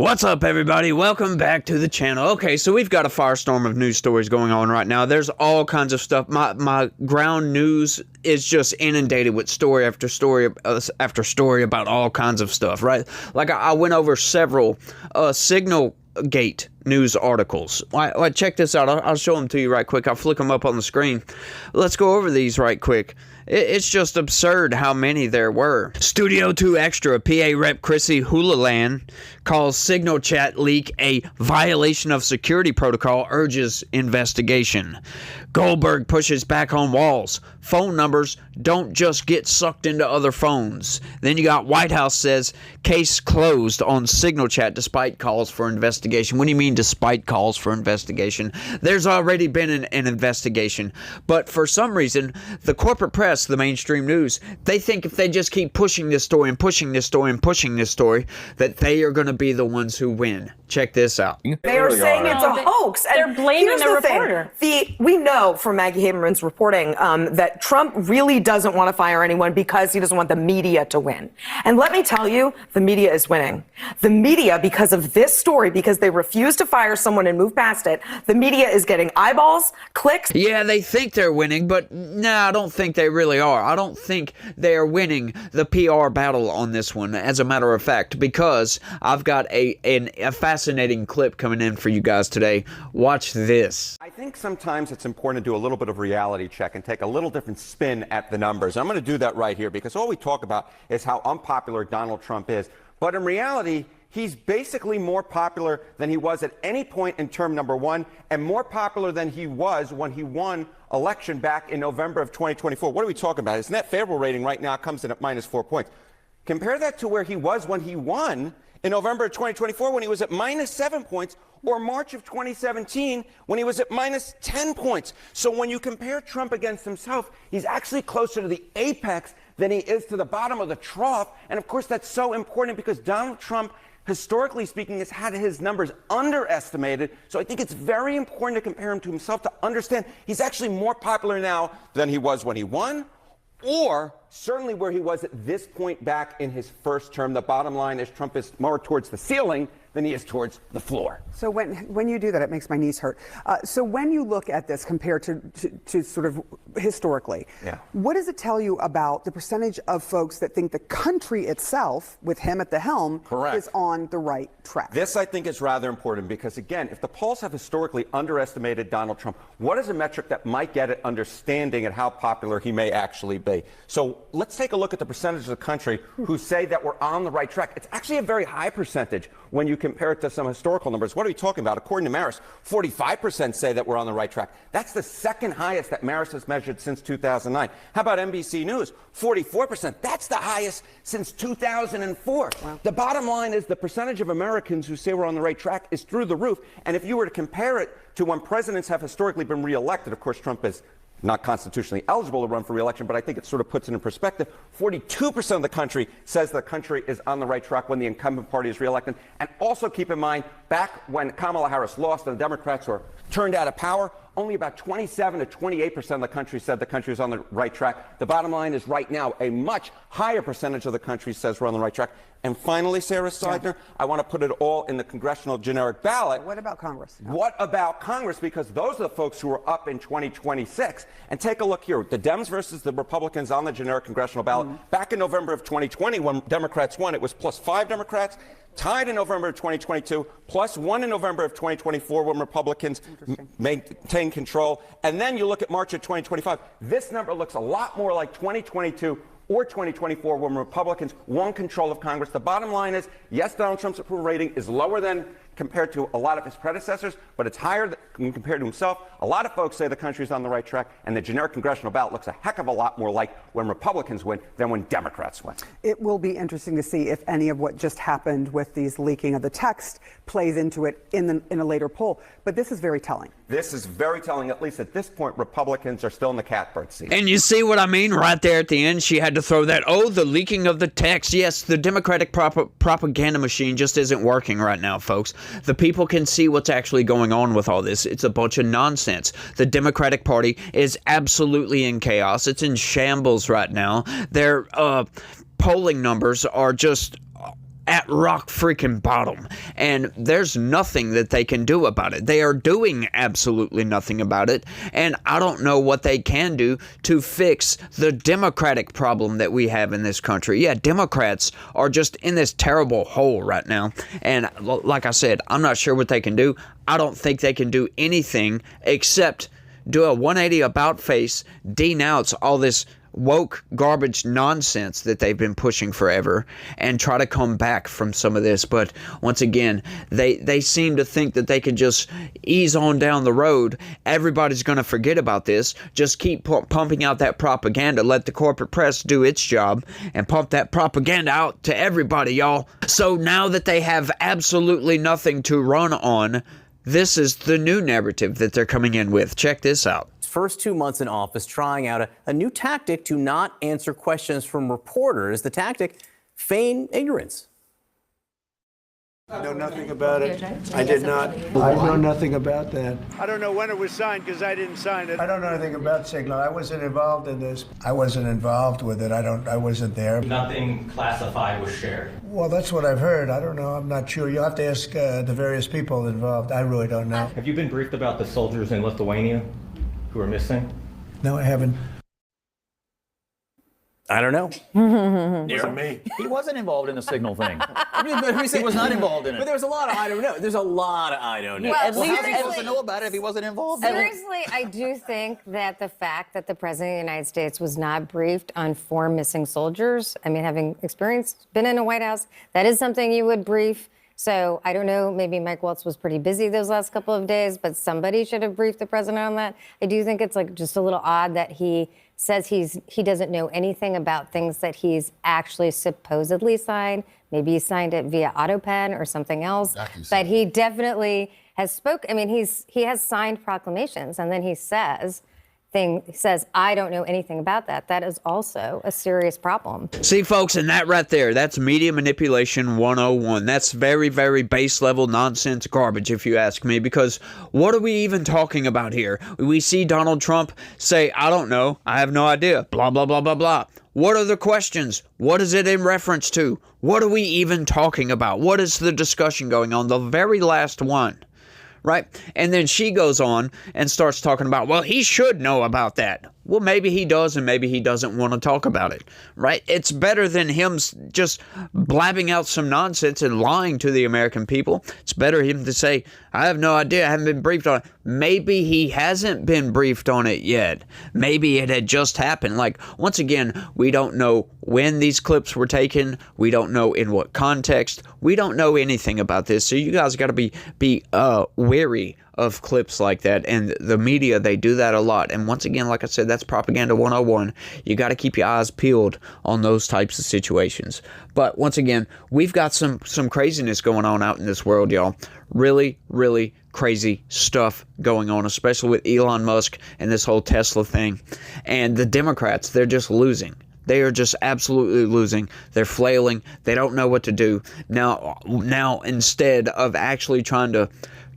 What's up, everybody? Welcome back to the channel. Okay, so we've got a firestorm of news stories going on right now. There's all kinds of stuff. My ground news is just inundated with story after story after story about all kinds of stuff, right? Like I went over several Signal Gate news articles. Check this out. I'll show them to you right quick. I'll flick them up on the screen. Let's go over these right quick. It's just absurd how many there were. Studio 2 Extra, PA Rep Chrissy Hulaland calls Signal chat leak a violation of security protocol, urges investigation. Goldberg pushes back on Walls. Phone numbers don't just get sucked into other phones. Then you got White House says case closed on Signal chat despite calls for investigation. What do you mean despite calls for investigation? There's already been an investigation. But for some reason, the corporate press, the mainstream news, they think if they just keep pushing this story and pushing this story and pushing this story, that they are going to be the ones who win. Check this out. They are saying it's a hoax. And they're blaming the reporter. We know from Maggie Haberman's reporting that Trump really doesn't want to fire anyone because he doesn't want the media to win. And let me tell you, the media is winning. The media, because of this story, because they refuse to fire someone and move past it, the media is getting eyeballs, clicks. Yeah, they think they're winning, but no, I don't think they really are. I don't think they are winning the PR battle on this one, as a matter of fact, because I've got a fascinating clip coming in for you guys today. Watch this. I think sometimes it's important to do a little bit of reality check and take a little different spin at the numbers. I'm going to do that right here because all we talk about is how unpopular Donald Trump is. But in reality, he's basically more popular than he was at any point in term number one and more popular than he was when he won election back in November of 2024. What are we talking about? His net favorable rating right now comes in at -4 points. Compare that to where he was when he won in November of 2024 when he was at -7 points, or March of 2017 when he was at -10 points. So when you compare Trump against himself, he's actually closer to the apex than he is to the bottom of the trough. And of course, that's so important because Donald Trump, historically speaking, has had his numbers underestimated. So I think it's very important to compare him to himself to understand he's actually more popular now than he was when he won, or certainly where he was at this point back in his first term. The bottom line is Trump is more towards the ceiling than he is towards the floor. So when you do that, it makes my knees hurt. So when you look at this compared to sort of historically, what does it tell you about the percentage of folks that think the country itself, with him at the helm, is on the right track? This, I think, is rather important because, again, if the polls have historically underestimated Donald Trump, what is a metric that might get at understanding at how popular he may actually be? So let's take a look at the percentage of the country who say that we're on the right track. It's actually a very high percentage when you compare it to some historical numbers. What are we talking about? According to Marist, 45% say that we're on the right track. That's the second highest that Marist has measured since 2009. How about NBC News? 44%. That's the highest since 2004. Wow. The bottom line is the percentage of Americans who say we're on the right track is through the roof. And if you were to compare it to when presidents have historically been reelected, of course, Trump is not constitutionally eligible to run for re-election, but I think it sort of puts it in perspective. 42% of the country says the country is on the right track when the incumbent party is re-elected. And also keep in mind, back when Kamala Harris lost and the Democrats were turned out of power, only about 27 to 28% of the country said the country was on the right track. The bottom line is right now, a much higher percentage of the country says we're on the right track. And finally, Sarah Seidner, I want to put it all in the congressional generic ballot. What about Congress? No. What about Congress? Because those are the folks who are up in 2026. And take a look here. The Dems versus the Republicans on the generic congressional ballot. Back in November of 2020, when Democrats won, it was +5 Democrats. Tied in November of 2022, +1 in November of 2024 when Republicans maintain control. And then you look at March of 2025. This number looks a lot more like 2022 or 2024 when Republicans won control of Congress. The bottom line is, yes, Donald Trump's approval rating is lower than compared to a lot of his predecessors, but it's higher when compared to himself. A lot of folks say the country's on the right track, and the generic congressional ballot looks a heck of a lot more like when Republicans win than when Democrats win. It will be interesting to see if any of what just happened with these leaking of the text plays into it in a later poll. But this is very telling. This is very telling. At least at this point, Republicans are still in the catbird seat. And you see what I mean right there at the end? She had to throw that, the leaking of the text. Yes, the Democratic propaganda machine just isn't working right now, folks. The people can see what's actually going on with all this. It's a bunch of nonsense. The Democratic Party is absolutely in chaos. It's in shambles right now. Their polling numbers are just at rock freaking bottom, and there's nothing that they can do about it. They are doing absolutely nothing about it, and I don't know what they can do to fix the Democratic problem that we have in this country. Yeah, Democrats are just in this terrible hole right now, and like I said, I'm not sure what they can do. I don't think they can do anything except do a 180 about face, denounce all this woke garbage nonsense that they've been pushing forever, and try to come back from some of this. But once again, they seem to think that they can just ease on down the road. Everybody's going to forget about this. Just keep pumping out that propaganda. Let the corporate press do its job and pump that propaganda out to everybody, y'all. So now that they have absolutely nothing to run on, this is the new narrative that they're coming in with. Check this out. First 2 months in office, trying out a new tactic to not answer questions from reporters. The tactic, feign ignorance. I know nothing about it. I did not. I know nothing about that. I don't know when it was signed because I didn't sign it. I don't know anything about Signal. I wasn't involved in this. I wasn't involved with it. I wasn't there. Nothing classified was shared. Well, that's what I've heard. I don't know. I'm not sure. You'll have to ask the various people involved. I really don't know. Have you been briefed about the soldiers in Lithuania who are missing? No, I haven't. I don't know. Wasn't me. He wasn't involved in the Signal thing. He was not involved in it. But there was a lot of I don't know. There's a lot of I don't know. Well, At least how is he supposed to know about it if he wasn't involved in it? Seriously, I do think that the fact that the President of the United States was not briefed on 4 missing soldiers, I mean, having been in a White House, that is something you would brief. So I don't know, maybe Mike Waltz was pretty busy those last couple of days, but somebody should have briefed the president on that. I do think it's like just a little odd that he says he doesn't know anything about things that he's actually supposedly signed. Maybe he signed it via AutoPen or something else. But he definitely has I mean, he has signed proclamations, and then he says, I don't know anything about that. That is also a serious problem. See, folks, and that right there, that's media manipulation 101. That's very, very base level nonsense garbage, if you ask me, because what are we even talking about here? We see Donald Trump say, I don't know, I have no idea, blah, blah, blah, blah, blah. What are the questions? What is it in reference to? What are we even talking about? What is the discussion going on? The very last one. Right? And then she goes on and starts talking about, well, he should know about that. Well, maybe he does, and maybe he doesn't want to talk about it, right? It's better than him just blabbing out some nonsense and lying to the American people. It's better him to say, I have no idea, I haven't been briefed on it. Maybe he hasn't been briefed on it yet. Maybe it had just happened. Like, once again, we don't know when these clips were taken. We don't know in what context. We don't know anything about this. So you guys got to be wary of clips like that, and the media, they do that a lot. And once again, like I said, that's propaganda 101. You got to keep your eyes peeled on those types of situations. But once again, we've got some craziness going on out in this world, y'all. Really, really crazy stuff going on, especially with Elon Musk and this whole Tesla thing. And the Democrats, they're just losing. They are just absolutely losing. They're flailing. They don't know what to do. Now instead of actually trying to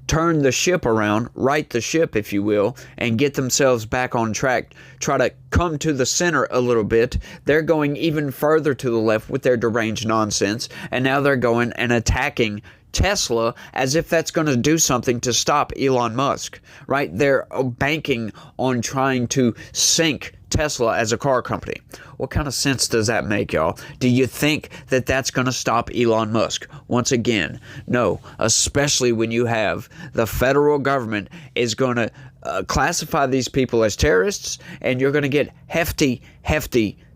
turn the ship around, right the ship, if you will, and get themselves back on track, try to come to the center a little bit, they're going even further to the left with their deranged nonsense, and now they're going and attacking Tesla as if that's going to do something to stop Elon Musk, right? They're banking on trying to sink Tesla as a car company. What kind of sense does that make, y'all? Do you think that that's going to stop Elon Musk? Once again, no, especially when you have the federal government is going to classify these people as terrorists, and you're going to get hefty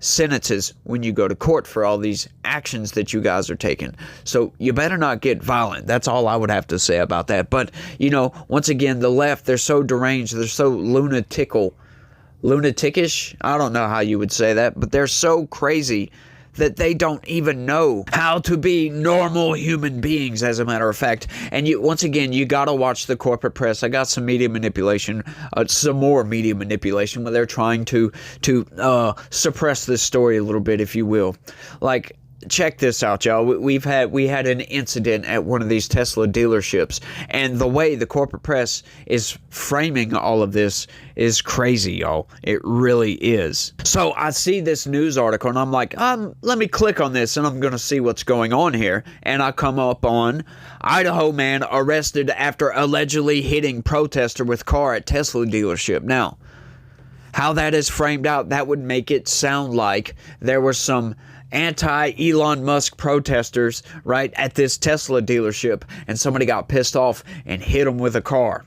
sentences when you go to court for all these actions that you guys are taking. So you better not get violent. That's all I would have to say about that. But, you know, once again, the left, they're so deranged, they're so lunaticish, I don't know how you would say that, but they're so crazy that they don't even know how to be normal human beings, as a matter of fact. And once again, you got to watch the corporate press. I got some media manipulation, some more media manipulation, where they're trying to suppress this story a little bit, if you will. Like, check this out, y'all. We had an incident at one of these Tesla dealerships, and the way the corporate press is framing all of this is crazy, y'all. It really is. So I see this news article, and I'm like, let me click on this, and I'm going to see what's going on here. And I come up on Idaho man arrested after allegedly hitting protester with car at Tesla dealership. Now, how that is framed out, that would make it sound like there were some anti-Elon Musk protesters right at this Tesla dealership, and somebody got pissed off and hit them with a car.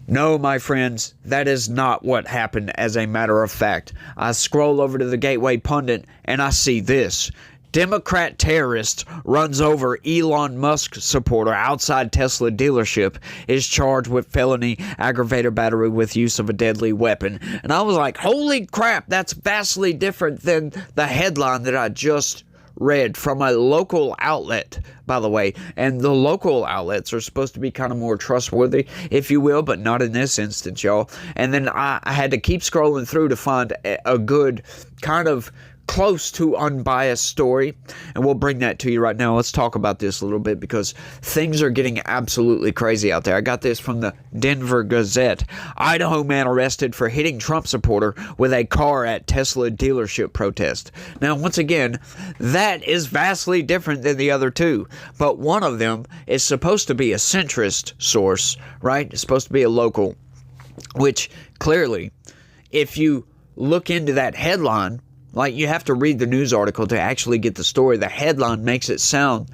No, my friends, that is not what happened. As a matter of fact, I scroll over to the Gateway Pundit and I see this. Democrat terrorist runs over Elon Musk supporter outside Tesla dealership, is charged with felony aggravated battery with use of a deadly weapon. And I was like, holy crap, that's vastly different than the headline that I just read from a local outlet, by the way. And the local outlets are supposed to be kind of more trustworthy, if you will, but not in this instance, y'all. And then I had to keep scrolling through to find a good kind of close to unbiased story, and we'll bring that to you right now. Let's talk about this a little bit because things are getting absolutely crazy out there. I got this from the Denver Gazette. Idaho man arrested for hitting Trump supporter with a car at Tesla dealership protest. Now, once again, that is vastly different than the other two, but one of them is supposed to be a centrist source, right? It's supposed to be a local, which clearly, if you look into that headline, like, you have to read the news article to actually get the story. The headline makes it sound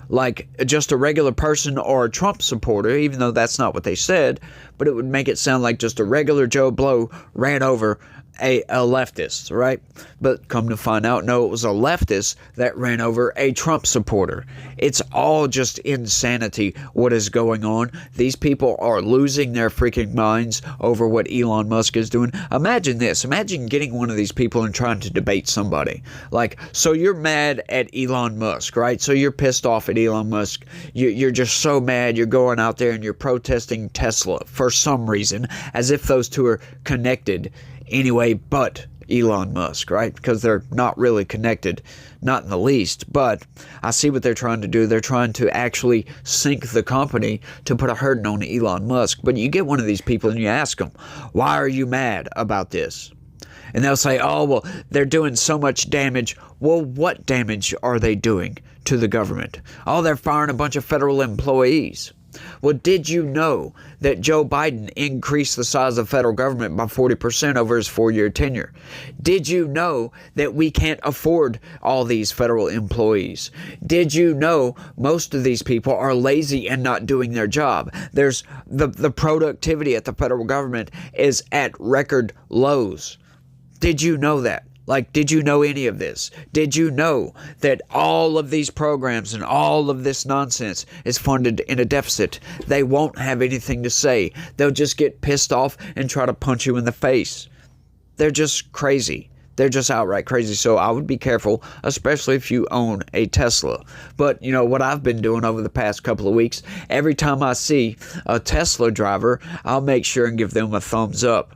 like just a regular person or a Trump supporter, even though that's not what they said, but it would make it sound like just a regular Joe Blow ran over a leftist, right? But come to find out, no, it was a leftist that ran over a Trump supporter. It's all just insanity what is going on. These people are losing their freaking minds over what Elon Musk is doing. Imagine this. Imagine getting one of these people and trying to debate somebody. Like, so you're mad at Elon Musk, right? So you're pissed off at Elon Musk. You're just so mad. You're going out there and you're protesting Tesla for some reason, as if those two are connected anyway but Elon Musk, right? Because they're not really connected, not in the least. But I see what they're trying to do. They're trying to actually sink the company to put a hurting on Elon Musk. But you get one of these people and you ask them, why are you mad about this? And they'll say, oh, well, they're doing so much damage. Well, what damage are they doing to the government? Oh, they're firing a bunch of federal employees. Well, did you know that Joe Biden increased the size of the federal government by 40% over his 4-year tenure? Did you know that we can't afford all these federal employees? Did you know most of these people are lazy and not doing their job? There's the productivity at the federal government is at record lows. Did you know that? Like, did you know any of this? Did you know that all of these programs and all of this nonsense is funded in a deficit? They won't have anything to say. They'll just get pissed off and try to punch you in the face. They're just crazy. They're just outright crazy. So I would be careful, especially if you own a Tesla. But, you know, what I've been doing over the past couple of weeks, every time I see a Tesla driver, I'll make sure and give them a thumbs up.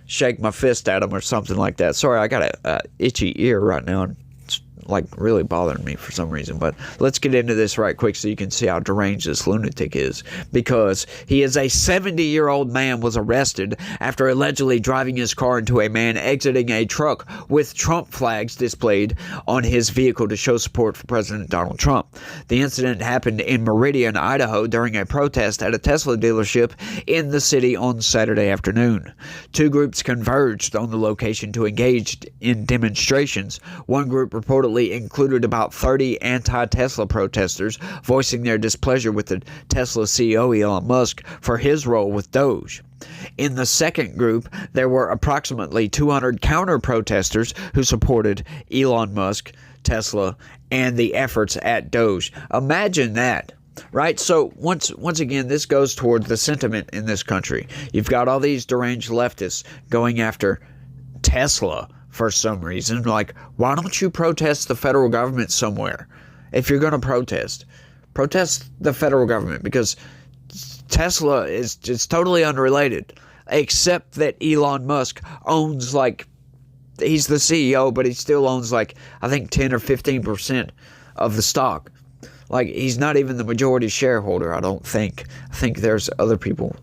Shake my fist at them or something like that. Sorry, I got a itchy ear right now. And it's like really bothering me for some reason. But let's get into this right quick so you can see how deranged this lunatic is. Because he is a 70-year-old man was arrested after allegedly driving his car into a man exiting a truck with Trump flags displayed on his vehicle to show support for President Donald Trump. The incident happened in Meridian, Idaho during a protest at a Tesla dealership in the city on Saturday afternoon. Two groups converged on the location to engage in demonstrations. One group reportedly included about 30 anti-Tesla protesters voicing their displeasure with the Tesla CEO Elon Musk for his role with Doge. In the second group, there were approximately 200 counter-protesters who supported Elon Musk, Tesla, and the efforts at Doge. Imagine that. Right? So once again, this goes toward the sentiment in this country. You've got all these deranged leftists going after Tesla for some reason. Like, why don't you protest the federal government somewhere? If you're going to protest the federal government, because Tesla is totally unrelated, except that Elon Musk owns like he's the CEO, but he still owns like, I think 10 or 15% of the stock. Like, he's not even the majority shareholder, I don't think. I think there's other people.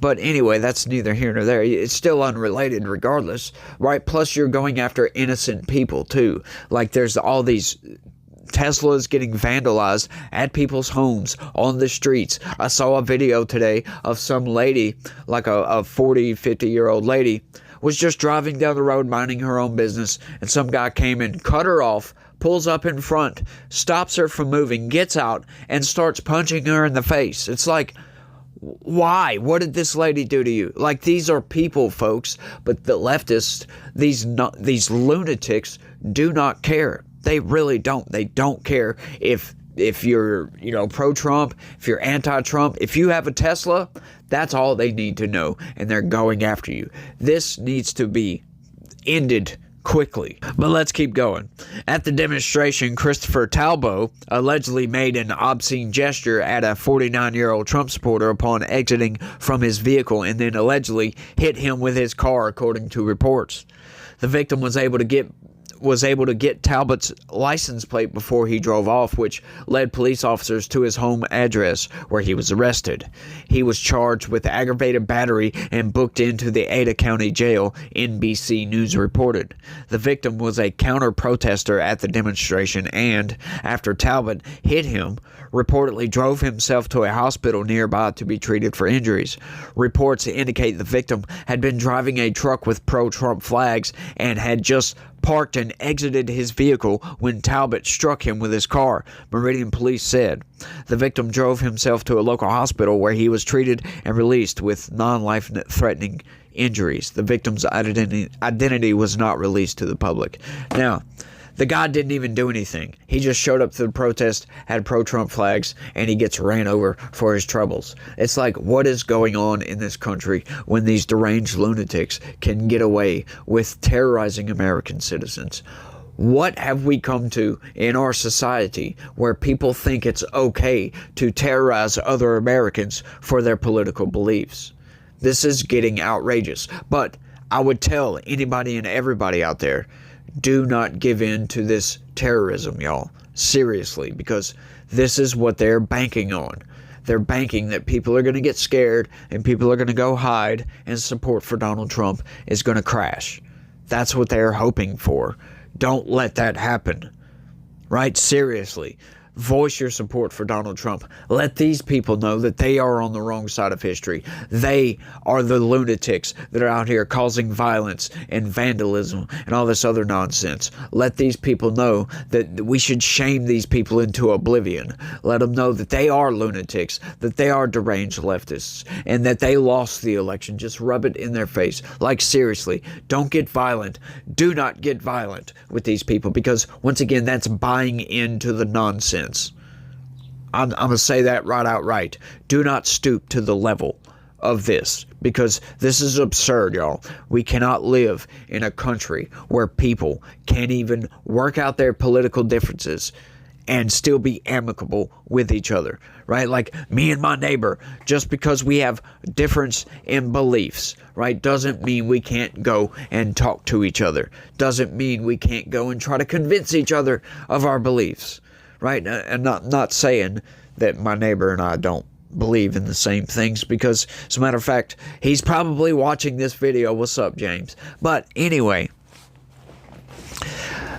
But anyway, that's neither here nor there. It's still unrelated regardless, right? Plus, you're going after innocent people, too. Like, there's all these Teslas getting vandalized at people's homes, on the streets. I saw a video today of some lady, like a 40, 50-year-old lady, was just driving down the road minding her own business, and some guy came and cut her off, pulls up in front, stops her from moving, gets out, and starts punching her in the face. It's like, why? What did this lady do to you? Like, these are people, folks, but the leftists, these lunatics, do not care. They really don't. They don't care if you're, pro-Trump, if you're anti-Trump. If you have a Tesla, that's all they need to know, and they're going after you. This needs to be ended quickly. But let's keep going. At the demonstration, Christopher Talbot allegedly made an obscene gesture at a 49-year-old Trump supporter upon exiting from his vehicle, and then allegedly hit him with his car, according to reports. The victim was able to get Talbot's license plate before he drove off, which led police officers to his home address, where he was arrested. He was charged with aggravated battery and booked into the Ada County Jail, NBC News reported. The victim was a counter-protester at the demonstration and, after Talbot hit him, reportedly drove himself to a hospital nearby to be treated for injuries. Reports indicate the victim had been driving a truck with pro-Trump flags and had just parked and exited his vehicle when Talbot struck him with his car, Meridian police said. The victim drove himself to a local hospital where he was treated and released with non-life-threatening injuries. The victim's identity was not released to the public. Now, the guy didn't even do anything. He just showed up to the protest, had pro-Trump flags, and he gets ran over for his troubles. It's like, what is going on in this country when these deranged lunatics can get away with terrorizing American citizens? What have we come to in our society where people think it's okay to terrorize other Americans for their political beliefs? This is getting outrageous. But I would tell anybody and everybody out there, do not give in to this terrorism, y'all. Seriously, because this is what they're banking on. They're banking that people are going to get scared and people are going to go hide, and support for Donald Trump is going to crash. That's what they're hoping for. Don't let that happen. Right? Seriously. Voice your support for Donald Trump. Let these people know that they are on the wrong side of history. They are the lunatics that are out here causing violence and vandalism and all this other nonsense. Let these people know that we should shame these people into oblivion. Let them know that they are lunatics, that they are deranged leftists, and that they lost the election. Just rub it in their face. Like, seriously, don't get violent. Do not get violent with these people, because, once again, that's buying into the nonsense. I'm going to say that right outright. Do not stoop to the level of this, because this is absurd, y'all. We cannot live in a country where people can't even work out their political differences and still be amicable with each other, right? Like me and my neighbor, just because we have difference in beliefs, right, doesn't mean we can't go and talk to each other. Doesn't mean we can't go and try to convince each other of our beliefs. Right? And not saying that my neighbor and I don't believe in the same things, because, as a matter of fact, he's probably watching this video. What's up, James? But anyway,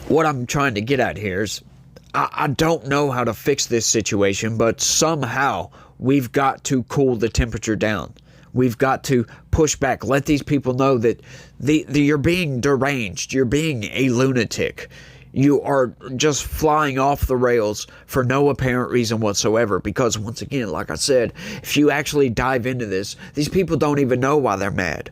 what I'm trying to get at here is, I don't know how to fix this situation, but somehow we've got to cool the temperature down. We've got to push back. Let these people know that you're being deranged. You're being a lunatic. You are just flying off the rails for no apparent reason whatsoever. Because, once again, like I said, if you actually dive into this, these people don't even know why they're mad.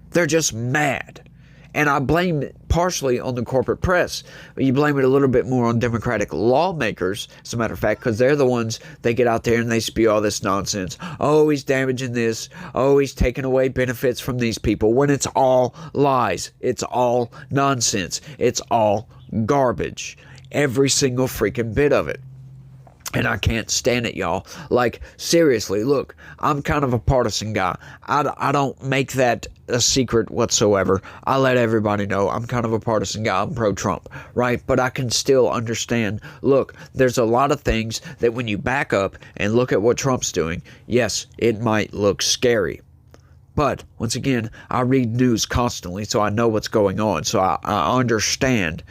They're just mad. And I blame it partially on the corporate press. But you blame it a little bit more on Democratic lawmakers, as a matter of fact, because they're the ones that get out there and they spew all this nonsense. Oh, he's damaging this. Oh, he's taking away benefits from these people, when it's all lies. It's all nonsense. It's all garbage. Every single freaking bit of it. And I can't stand it, y'all. Like, seriously, look, I'm kind of a partisan guy. I don't make that a secret whatsoever. I let everybody know I'm kind of a partisan guy. I'm pro-Trump, right? But I can still understand, look, there's a lot of things that when you back up and look at what Trump's doing, yes, it might look scary. But, once again, I read news constantly, so I know what's going on. So I understand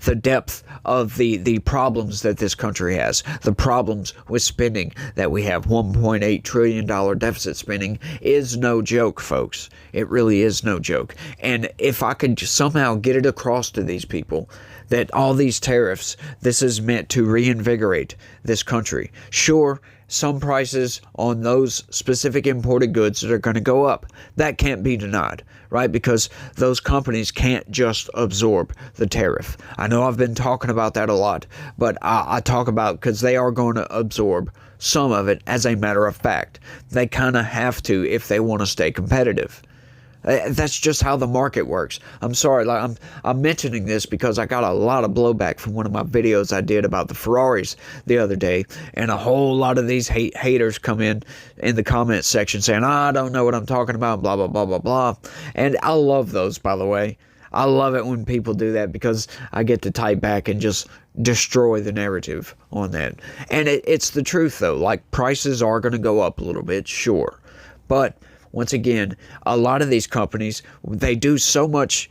the depth of the problems that this country has, the problems with spending that we have. $1.8 trillion deficit spending is no joke, folks. It really is no joke. And if I could somehow get it across to these people that all these tariffs, this is meant to reinvigorate this country. Sure, some prices on those specific imported goods that are going to go up. That can't be denied, right? Because those companies can't just absorb the tariff. I know I've been talking about that a lot, but I talk about because they are going to absorb some of it as a matter of fact. They kind of have to if they want to stay competitive. That's just how the market works. I'm sorry, like I'm mentioning this because I got a lot of blowback from one of my videos I did about the Ferraris the other day, and a whole lot of these haters come in the comment section saying, I don't know what I'm talking about, blah, blah, blah, blah, blah. And I love those, by the way. I love it when people do that because I get to type back and just destroy the narrative on that. And it's the truth, though. Like, prices are going to go up a little bit, sure. But once again, a lot of these companies, they do so much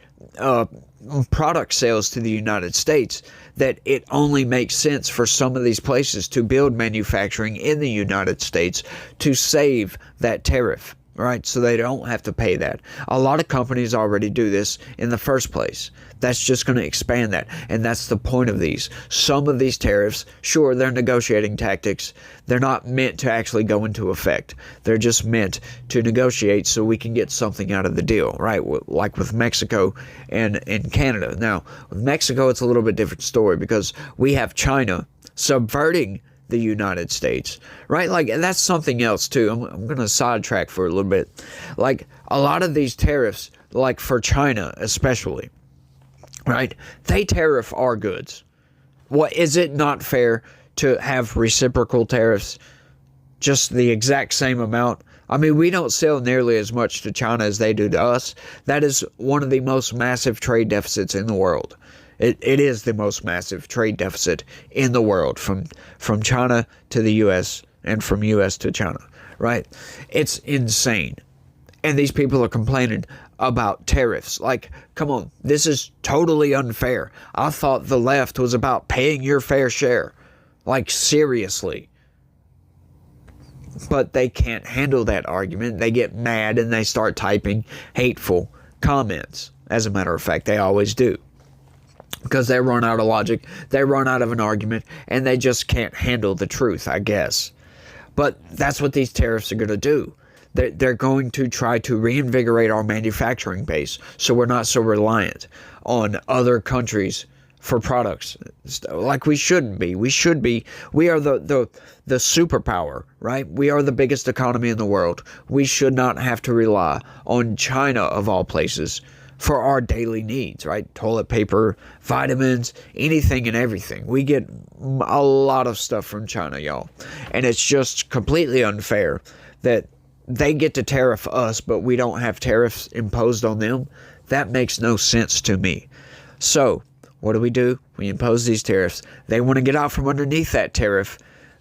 product sales to the United States that it only makes sense for some of these places to build manufacturing in the United States to save that tariff, right? So they don't have to pay that. A lot of companies already do this in the first place. That's just going to expand that. And that's the point of these. Some of these tariffs, sure, they're negotiating tactics. They're not meant to actually go into effect. They're just meant to negotiate so we can get something out of the deal, right? Like with Mexico and Canada. Now, with Mexico, it's a little bit different story because we have China subverting the United States, right? Like, that's something else too. I'm going to sidetrack for a little bit. Like, a lot of these tariffs, like for China especially, right? They tariff our goods. What, is it not fair to have reciprocal tariffs, just the exact same amount? I mean, we don't sell nearly as much to China as they do to us. That is one of the most massive trade deficits in the world. It is the most massive trade deficit in the world, from China to the U.S. and from U.S. to China, right? It's insane. And these people are complaining about tariffs. Like, come on, this is totally unfair. I thought the left was about paying your fair share. Like, seriously. But they can't handle that argument. They get mad and they start typing hateful comments. As a matter of fact, they always do. Because they run out of logic, they run out of an argument, and they just can't handle the truth, I guess. But that's what these tariffs are going to do. They're going to try to reinvigorate our manufacturing base so we're not so reliant on other countries for products like we shouldn't be. We should be. We are the superpower, right? We are the biggest economy in the world. We should not have to rely on China, of all places, for our daily needs, right? Toilet paper, vitamins, anything and everything. We get a lot of stuff from China, y'all. And it's just completely unfair that they get to tariff us, but we don't have tariffs imposed on them. That makes no sense to me. So, what do? We impose these tariffs. They want to get out from underneath that tariff.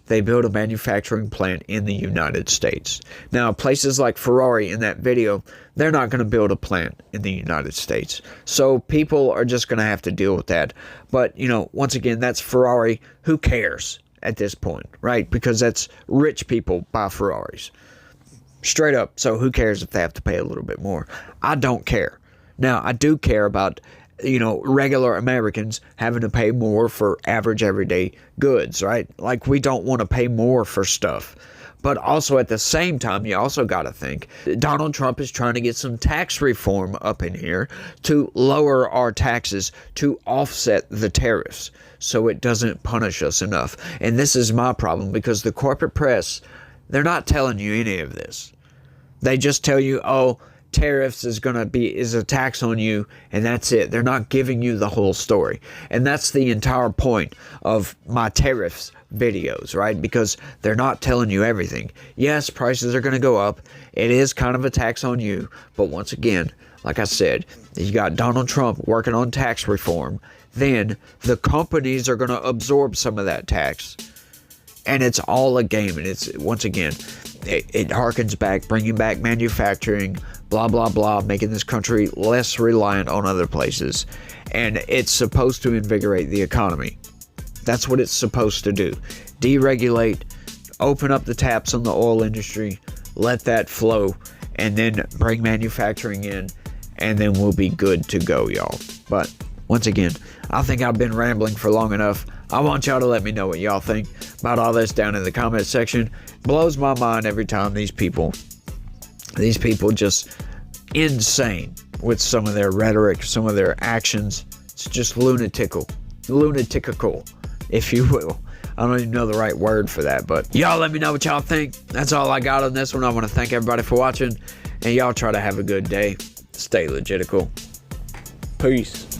They build a manufacturing plant in the United States. Now, places like Ferrari in that video, they're not going to build a plant in the United States. So people are just going to have to deal with that. But, you know, once again, that's Ferrari. Who cares at this point, right? Because that's rich people buy Ferraris. Straight up. So who cares if they have to pay a little bit more? I don't care. Now, I do care about, you know, regular Americans having to pay more for average everyday goods, right? Like, we don't want to pay more for stuff. But also at the same time, you also got to think Donald Trump is trying to get some tax reform up in here to lower our taxes to offset the tariffs so it doesn't punish us enough. And this is my problem because the corporate press, they're not telling you any of this. They just tell you, oh, tariffs is a tax on you, and that's it. They're not giving you the whole story. And that's the entire point of my tariffs videos, right? Because they're not telling you everything. Yes, prices are going to go up. It is kind of a tax on you. But once again, like I said, you got Donald Trump working on tax reform. Then the companies are going to absorb some of that tax. And it's all a game. And it's, once again, it harkens back, bringing back manufacturing, blah, blah, blah, making this country less reliant on other places. And it's supposed to invigorate the economy. That's what it's supposed to do. Deregulate, open up the taps on the oil industry, let that flow, and then bring manufacturing in, and then we'll be good to go, y'all. But once again, I think I've been rambling for long enough. I want y'all to let me know what y'all think about all this down in the comment section. Blows my mind every time these people just insane with some of their rhetoric, some of their actions. It's just lunatical, if you will. I don't even know the right word for that, but y'all let me know what y'all think. That's all I got on this one. I want to thank everybody for watching, and y'all try to have a good day. Stay legitical. Peace.